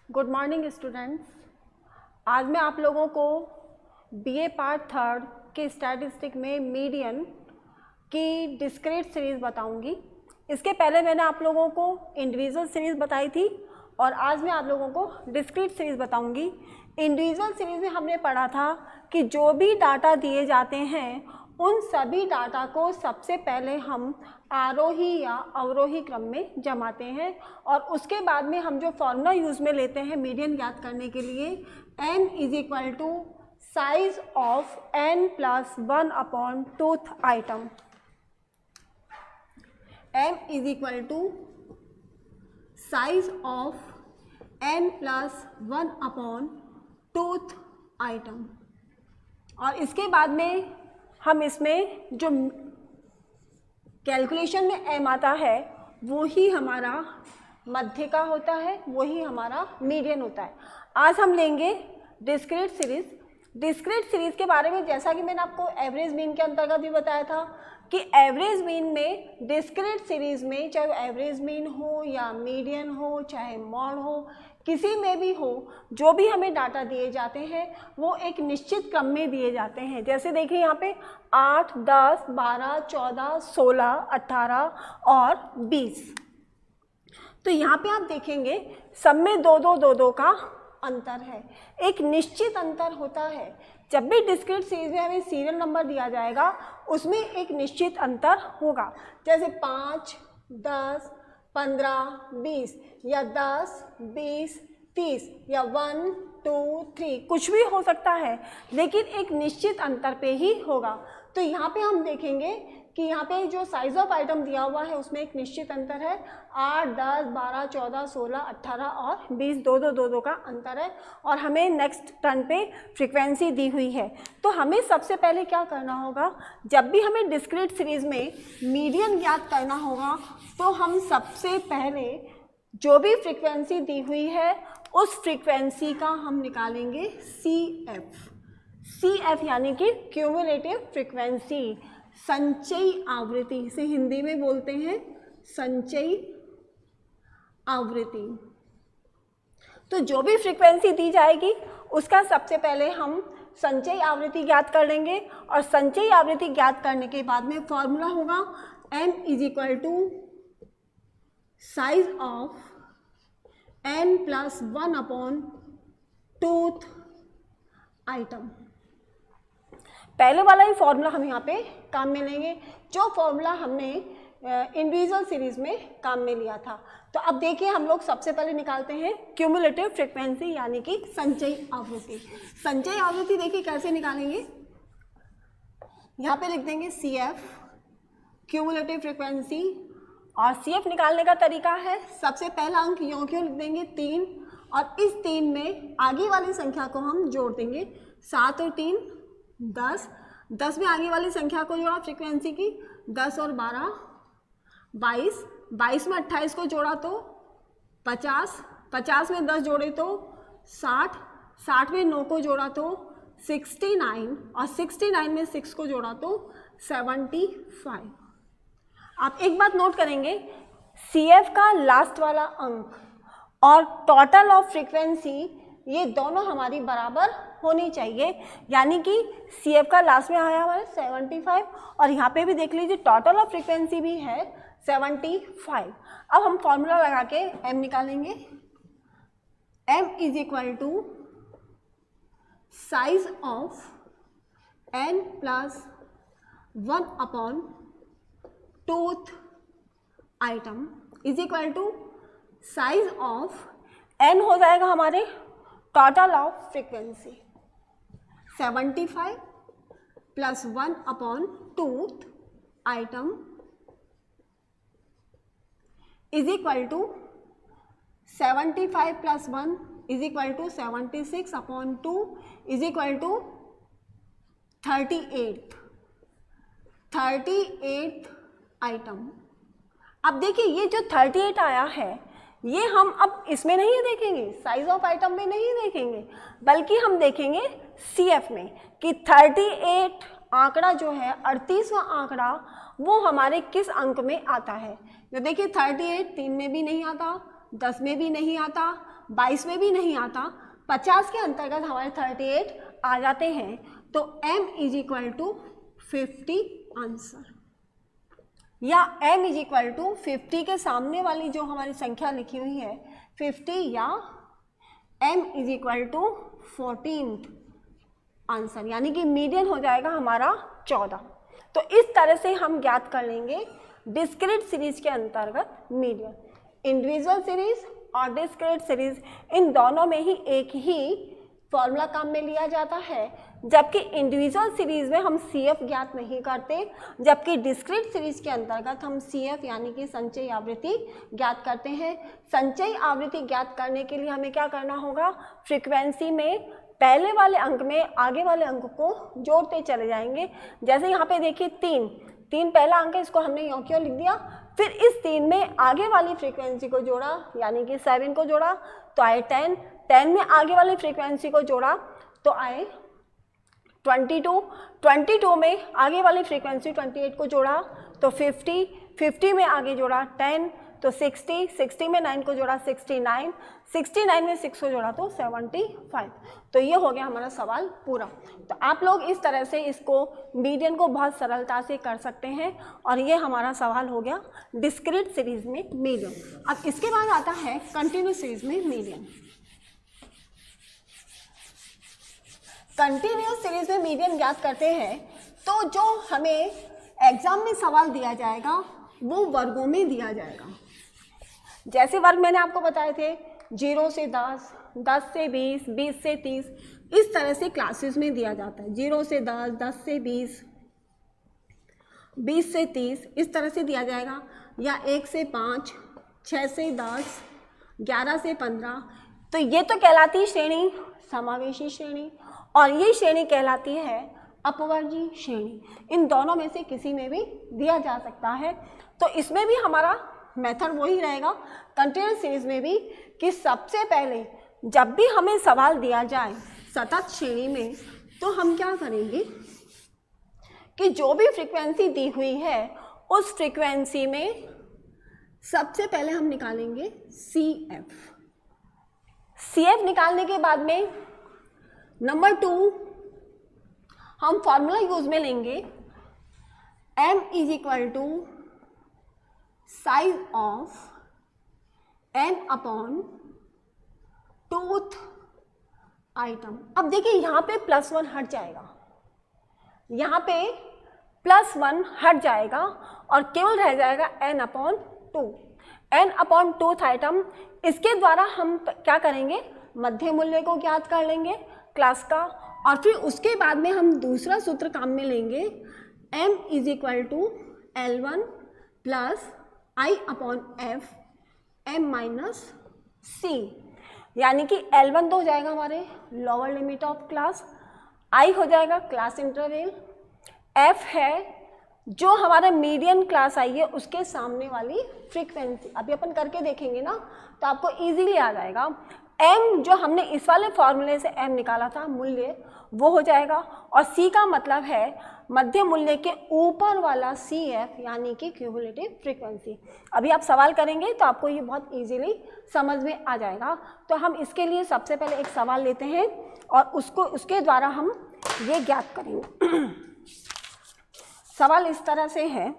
Good morning students. आज मैं आप लोगों को बीए पार्ट थर्ड के स्टैटिस्टिक में मीडियन की डिस्क्रीट सीरीज़ बताऊंगी। इसके पहले मैंने आप लोगों को इंडिविजुअल सीरीज़ बताई थी और आज मैं आप लोगों को डिस्क्रीट सीरीज़ बताऊंगी। इंडिविजुअल सीरीज़ में हमने पढ़ा था कि जो भी डाटा दिए जाते हैं उन सभी डाटा को सबसे पहले हम आरोही या अवरोही क्रम में जमाते हैं और उसके बाद में हम जो फॉर्मूला यूज़ में लेते हैं मीडियन ज्ञात करने के लिए, m is equal to size of n plus 1 upon tooth item. m is equal to size of n plus 1 upon tooth item. और इसके बाद में हम इसमें जो कैलकुलेशन में m आता है वो ही हमारा मध्य का होता है, वही हमारा मीडियन होता है। आज हम लेंगे डिस्क्रीट सीरीज़। डिस्क्रीट सीरीज़ के बारे में जैसा कि मैंने आपको एवरेज मीन के अंतर्गत भी बताया था कि एवरेज मीन में डिस्क्रीट सीरीज़ में चाहे वो एवरेज मीन हो या मीडियन हो चाहे मॉड हो, किसी में भी हो, जो भी हमें डाटा दिए जाते हैं वो एक निश्चित क्रम में दिए जाते हैं। जैसे देखिए यहाँ पे 8, 10, 12, 14, 16, 18 और 20। तो यहाँ पे आप देखेंगे सब में दो का अंतर है, एक निश्चित अंतर होता है। जब भी डिस्क्रीट सीरीज में हमें सीरियल नंबर दिया जाएगा उसमें एक निश्चित अंतर होगा। जैसे 5, 10, 15, 20 या 10, 20, 30 या 1, 2, 3 कुछ भी हो सकता है, लेकिन एक निश्चित अंतर पे ही होगा। तो यहाँ पे हम देखेंगे कि यहाँ पे जो साइज ऑफ आइटम दिया हुआ है उसमें एक निश्चित अंतर है। 8, 10, 12, 14, 16, 18 और 20 दो का अंतर है और हमें नेक्स्ट टर्न पे फ्रीक्वेंसी दी हुई है। तो हमें सबसे पहले क्या करना होगा, जब भी हमें डिस्क्रीट सीरीज में मीडियन ज्ञात करना होगा तो हम सबसे पहले जो भी फ्रीक्वेंसी दी हुई है उस फ्रीक्वेंसी का हम निकालेंगे CF यानी कि क्यूमुलेटिव फ्रीक्वेंसी, संचयी आवृत्ति। इसे हिंदी में बोलते हैं संचयी आवृत्ति। तो जो भी फ्रीक्वेंसी दी जाएगी उसका सबसे पहले हम संचयी आवृत्ति ज्ञात कर लेंगे और संचयी आवृत्ति ज्ञात करने के बाद में फॉर्मूला होगा m is equal to size of n plus 1 upon tooth item. पहले वाला ही फॉर्मूला हम यहाँ पे काम में लेंगे जो फॉर्मूला हमने इंडिविजुअल सीरीज में काम में लिया था। तो अब देखिए हम लोग सबसे पहले निकालते हैं क्यूमुलेटिव फ्रीक्वेंसी यानी कि संचयी आवृत्ति। संचयी आवृत्ति देखिए कैसे निकालेंगे, यहाँ पे लिख देंगे CF क्यूमुलेटिव फ्रीक्वेंसी। और CF निकालने का तरीका है, सबसे पहला अंक यों क्यों लिख देंगे 3 और इस 3 में आगे वाली संख्या को हम जोड़ देंगे। 7 और 3 10, 10 में आगे वाली संख्या को जोड़ा फ्रीक्वेंसी की, 10 और 12 22, 22 में 28 को जोड़ा तो 50, 50 में 10 जोड़े तो 60, 60 में 9 को जोड़ा तो 69 और 69 में 6 को जोड़ा तो 75। आप एक बात नोट करेंगे, CF का लास्ट वाला अंक और टोटल ऑफ फ्रीक्वेंसी ये दोनों हमारी बराबर होनी चाहिए, यानी कि CF का लास्ट में आया हुआ है 75 और यहाँ पे भी देख लीजिए टोटल ऑफ फ्रीक्वेंसी भी है 75। अब हम फॉर्मूला लगा के m निकालेंगे। m is equal to size of n plus 1 upon tooth item is equal to size of n हो जाएगा हमारे total of frequency 75 plus 1 upon tooth item is equal to 75 plus 1 is equal to 76 upon 2 is equal to 38 item. अब देखिए ये जो 38 आया है ये हम अब इसमें नहीं देखेंगे, साइज ऑफ आइटम में नहीं देखेंगे, बल्कि हम देखेंगे CF में कि 38 आंकड़ा जो है 38वां आंकड़ा वो हमारे किस अंक में आता है। तो देखिए 38 3 में भी नहीं आता, 10 में भी नहीं आता, 22 में भी नहीं आता, 50 के अंतर्गत हमारे 38 आ जाते हैं। तो m is equal to 50 answer, या m इज इक्वल टू 50 के सामने वाली जो हमारी संख्या लिखी हुई है 50, या m is equal to 14 answer, यानी कि मीडियन हो जाएगा हमारा 14। तो इस तरह से हम ज्ञात कर लेंगे डिस्क्रीट सीरीज के अंतर्गत मीडियन। इंडिविजुअल सीरीज और डिस्क्रीट सीरीज इन दोनों में ही एक ही फॉर्मूला काम में लिया जाता है, जबकि इंडिविजुअल सीरीज में हम CF ज्ञात नहीं करते, जबकि डिस्क्रीट सीरीज के अंतर्गत हम CF यानी कि संचयी आवृत्ति ज्ञात करते हैं। संचयी आवृत्ति ज्ञात करने के लिए हमें क्या करना होगा, फ्रीक्वेंसी में पहले वाले अंक में आगे वाले अंक को जोड़ते चले जाएंगे। जैसे यहाँ पे देखिए 3 पहला अंक है, इसको हमने यों क्यों लिख दिया, फिर इस 3 में आगे वाली फ्रीक्वेंसी को जोड़ा यानी कि 7 को जोड़ा तो आए 10 में आगे वाली फ्रीक्वेंसी को जोड़ा तो आए 22 में आगे वाली फ्रीक्वेंसी 28 को जोड़ा तो 50 में आगे जोड़ा 10 तो 60 में 9 को जोड़ा 69 में 6 को जोड़ा तो 75। तो ये हो गया हमारा सवाल पूरा। तो आप लोग इस तरह से इसको मीडियन को बहुत सरलता से कर सकते हैं, और ये हमारा सवाल हो गया डिस्क्रीट सीरीज में मीडियन। अब इसके बाद आता है कंटिन्यूस सीरीज में मीडियन। कंटिन्यूस सीरीज में मीडियन ज्ञात करते हैं तो जो हमें एग्जाम में सवाल दिया जाएगा वो वर्गों में दिया जाएगा। जैसे वर्ग मैंने आपको बताए थे 0 से 10, 10 से 20, 20 से 30, इस तरह से क्लासेस में दिया जाता है। 0 से 10, 10 से 20, 20 से 30 इस तरह से दिया जाएगा, या 1 से 5, 6 से 10, 11 से 15। तो ये तो कहलाती है श्रेणी समावेशी श्रेणी, और ये श्रेणी कहलाती है अपवर्गी श्रेणी। इन दोनों में से किसी में भी दिया जा सकता है। तो इसमें भी हमारा मेथड वही रहेगा कंटिन्यूस सीरीज में भी, कि सबसे पहले जब भी हमें सवाल दिया जाए सतत श्रेणी में तो हम क्या करेंगे कि जो भी फ्रीक्वेंसी दी हुई है उस फ्रीक्वेंसी में सबसे पहले हम निकालेंगे CF निकालने के बाद में नंबर 2 हम फॉर्मूला यूज में लेंगे m is equal to size of n upon tooth item. अब देखिए यहाँ पे +1 हट जाएगा, यहाँ पे +1 हट जाएगा और केवल रह जाएगा n upon 2, n upon tooth item. इसके द्वारा हम क्या करेंगे, मध्य मूल्य को ज्ञात कर लेंगे क्लास का, और फिर उसके बाद में हम दूसरा सूत्र काम में लेंगे m is equal to L1 plus I upon F m minus C, यानी कि L1 तो हो जाएगा हमारे lower limit of class, I हो जाएगा क्लास इंटरवल, F है जो हमारा मीडियन क्लास आई है उसके सामने वाली फ्रीक्वेंसी। अभी अपन करके देखेंगे ना तो आपको इजीली आ जाएगा। m जो हमने इस वाले फॉर्मूले से m निकाला था मूल्य वो हो जाएगा, और C का मतलब है मध्य मूल्य के ऊपर वाला CF यानी कि क्यूमुलेटिव फ्रीक्वेंसी। अभी आप सवाल करेंगे तो आपको ये बहुत इजीली समझ में आ जाएगा। तो हम इसके लिए सबसे पहले एक सवाल लेते हैं और उसके द्वारा हम ये ज्ञात करेंगे। सवाल इस तरह से है,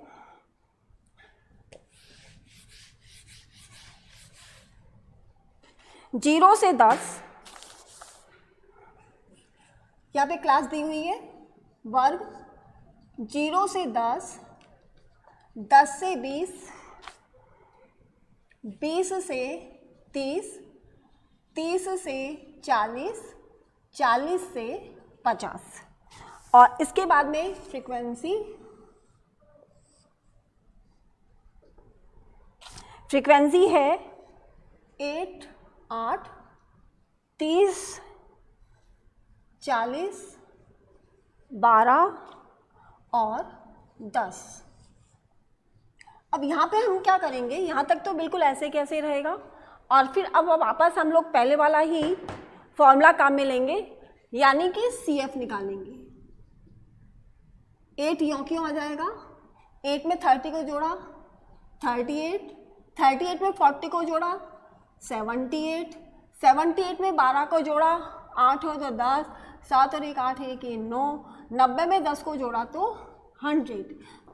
जीरो से 10, यहाँ पे क्लास दी हुई है वर्ग, 0 से 10, 10 से 20, 20 से 30, 30 से 40, 40 से 50, और इसके बाद में फ्रीक्वेंसी है 8, 8, 30, 40, 12 और 10। अब यहाँ पे हम क्या करेंगे, यहाँ तक तो बिल्कुल ऐसे कैसे रहेगा, और फिर अब वापस हम लोग पहले वाला ही फॉर्मूला काम में लेंगे, यानी कि CF निकालेंगे। 8 यों क्यों आ जाएगा, 8 में 30 को जोड़ा 38, 38 में 40 को जोड़ा 78, 78 में 12 को जोड़ा, 8 हो तो 10, 7 और 1 8 1 9, 90 में 10 को जोड़ा तो 100।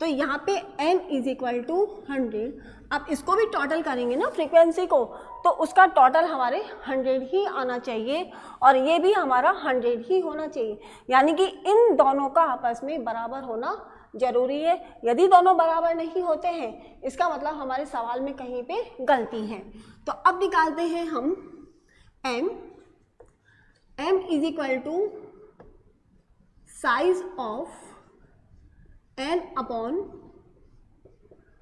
तो यहाँ पे n इज इक्वल टू 100। अब इसको भी टोटल करेंगे ना फ्रीक्वेंसी को, तो उसका टोटल हमारे 100 ही आना चाहिए और ये भी हमारा 100 ही होना चाहिए, यानी कि इन दोनों का आपस में बराबर होना जरूरी है। यदि दोनों बराबर नहीं होते हैं इसका मतलब हमारे सवाल में कहीं पे गलती है। तो अब निकालते हैं हम m is equal to size of n upon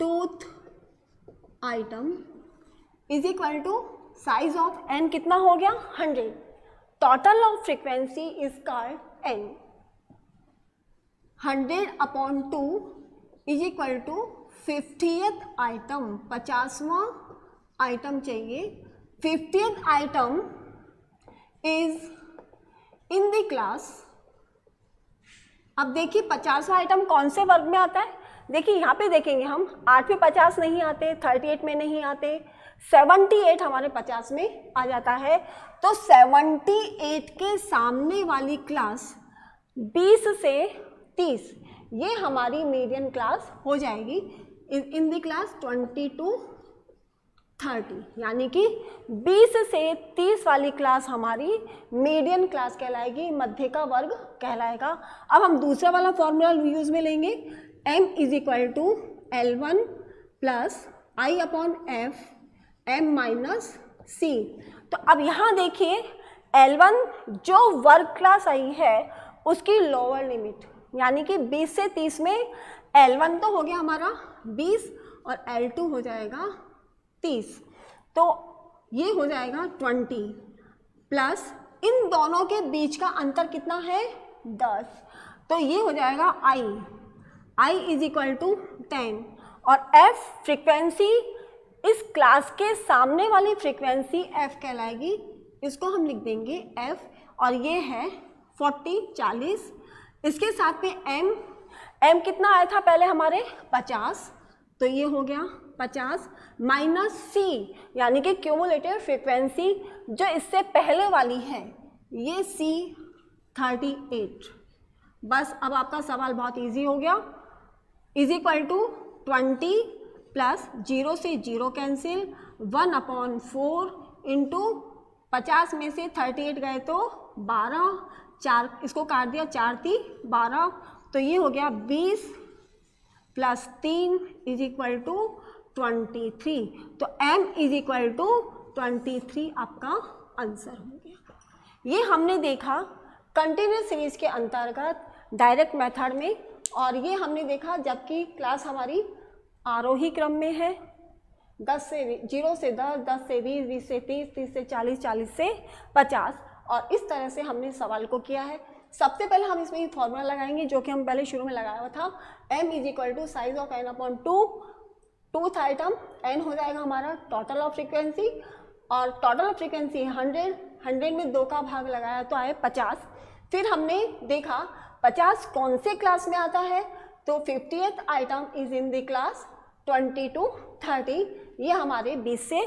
tooth item is equal to size of n कितना हो गया 100। Total of frequency is called n। 100 upon 2 is equal to 50th item, 50वां आइटम चाहिए। 50th item is in the class. अब देखिए 50वां item कौन से वर्ग में आता है, देखिए यहाँ पे देखेंगे हम 8 में 50 नहीं आते, 38 में नहीं आते, 78 हमारे 50 में आ जाता है। तो 78 के सामने वाली क्लास 20 से 30 ये हमारी मीडियन क्लास हो जाएगी। इन द क्लास 20 to 30, यानी कि 20 से 30 वाली क्लास हमारी मीडियन क्लास कहलाएगी, मध्य का वर्ग कहलाएगा। अब हम दूसरा वाला फॉर्मूला यूज में लेंगे, m is equal to L1 plus I upon F m minus C. तो अब यहाँ देखिए L1 जो वर्ग क्लास आई है उसकी लोअर लिमिट, यानी कि 20 से 30 में L1 तो हो गया हमारा 20 और L2 हो जाएगा 30, तो ये हो जाएगा 20 प्लस इन दोनों के बीच का अंतर कितना है 10, तो ये हो जाएगा I इज इक्वल टू 10 और F फ्रीक्वेंसी इस क्लास के सामने वाली फ्रीक्वेंसी F कहलाएगी, इसको हम लिख देंगे F और ये है 40। इसके साथ में m कितना आया था पहले हमारे 50, तो ये हो गया 50 माइनस c, यानी कि क्यूमुलेटिव फ्रीक्वेंसी जो इससे पहले वाली है ये c 38। बस अब आपका सवाल बहुत इजी हो गया। इज इक्वल टू 20 प्लस 0 से 0 कैंसिल, 1 अपॉन 4 इंटू 50 में से 38 गए तो 12, 4 इसको काट दिया, 4 3 12, तो ये हो गया 20 प्लस 3 इज इक्वल टू 23। तो m इज इक्वल टू 23 आपका आंसर हो गया। ये हमने देखा कंटिन्यूस सीरीज के अंतर्गत डायरेक्ट मेथड में, और ये हमने देखा जबकि क्लास हमारी आरोही क्रम में है, 0 से 10, 10 से 20, 20 से 30, 30 से 40, 40 से 50, और इस तरह से हमने सवाल को किया है। सबसे पहले हम इसमें फॉर्मूला लगाएंगे जो कि हम पहले शुरू में लगाया हुआ था, m is equal to size of n upon 2, tooth item n हो जाएगा हमारा टोटल ऑफ फ्रीक्वेंसी, और टोटल ऑफ फ्रीक्वेंसी 100 में 2 का भाग लगाया तो आए 50। फिर हमने देखा 50 कौन से क्लास में आता है, तो 50th item is in the class 20 to 30, ये हमारे 20 से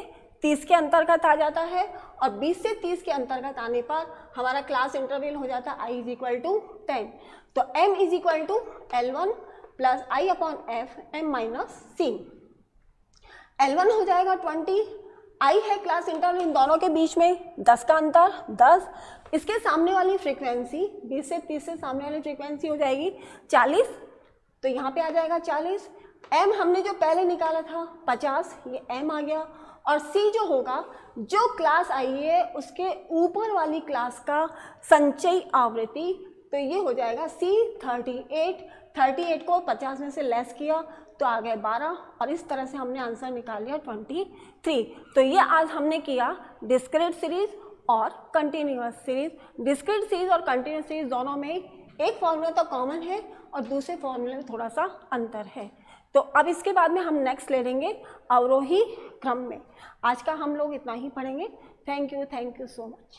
30 के अंतर्गत आ जाता है, और 20 से 30 के अंतर्गत आने पर हमारा क्लास इंटरवल हो जाता है i इज इक्वल टू 10। तो m is equal to L1 plus I upon F m minus C. L1 हो जाएगा 20, I है क्लास इंटरवल इन दोनों के बीच में 10 का अंतर 10, इसके सामने वाली फ्रीक्वेंसी 20 से 30 से सामने वाली फ्रीक्वेंसी हो जाएगी 40, तो यहाँ पे आ जाएगा 40। m हमने जो पहले निकाला था 50, ये m आ गया, और c जो होगा जो क्लास आई है उसके ऊपर वाली क्लास का संचयी आवृत्ति, तो ये हो जाएगा c 38 को 50 में से लेस किया तो आ गए 12, और इस तरह से हमने आंसर निकाल लिया 23। तो ये आज हमने किया डिस्क्रीट सीरीज और कंटिन्यूअस सीरीज। डिस्क्रीट सीरीज और कंटिन्यूअस सीरीज दोनों में एक फॉर्मूला तो कॉमन है और दूसरे फॉर्मूले में थोड़ा सा अंतर है। तो अब इसके बाद में हम नेक्स्ट ले लेंगे अवरोही क्रम में। आज का हम लोग इतना ही पढ़ेंगे। Thank you so much.